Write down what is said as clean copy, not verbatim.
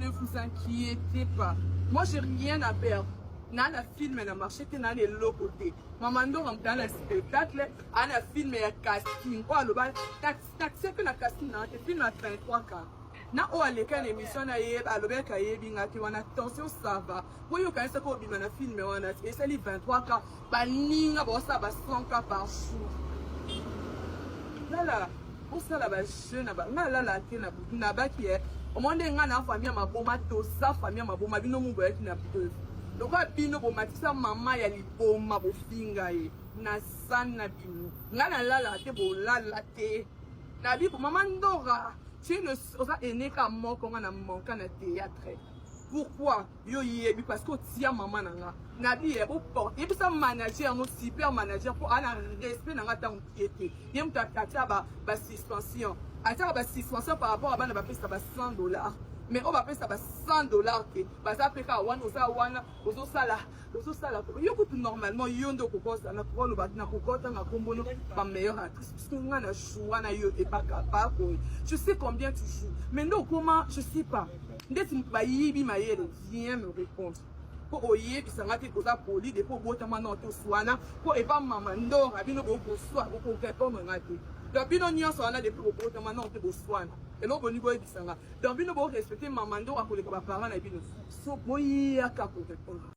Ne vous inquiétez pas. Moi, j'ai rien à perdre. Dans le film, elle a marché, t'es dans les l'autre côté. Maman, dans le spectacle, elle a filmé un casting. Oh, le bal, taxé que la casting, t'es film à 33 cas. Na o aleka na émission na yeba alobeka yebinga ki wana attention ça va. Vous yo kanisa ko bima na film wana et c'est les 23 cas. Ba ninga bo ça ba 100 cas par jour. Là, pour ça là ba jeune ba na la te na ba ki e. O monde nga na famille maboma to sa famille maboma bino mu boya ki na preuve. Donc a bino bo matisa mama ya liboma bo finga e. Na sana bino. Nga na la te bo la te. Na bi pour maman ndora. Si le sosa aîné comme moi qu'on a manqué na théâtre. Pourquoi? Yo yebi parce que tia maman nanga. Nabi e pour porter. Et puis ça manager no super manager pour ana respect nanga tant piété. Yem ta ba suspension. Ata ba suspension par rapport à bana ba pesa ba $100. Mais on va payer ça $100 que bah ça fait qu'à one ozo sala yo coûte normalement yo ndo kokosa na ko lo ba na kokota na kombono ba meilleure actrice parce que nga na choix na yo et pas capable. Je sais combien tu joues mais non comment je sais pas ndeti ba yibi mayele viens me répondre pour oyer que ça nga te koza poli de pour botama na to swana pour e pas maman ndo rabino bo ko swa ko répondre ngate donc bino nyonso wana de pour botama na to swana. Et l'on niveau est disanga. Donc, nous devons respecter maman, nous avons les parents et nous. So, moi, il y a qu'à répondre.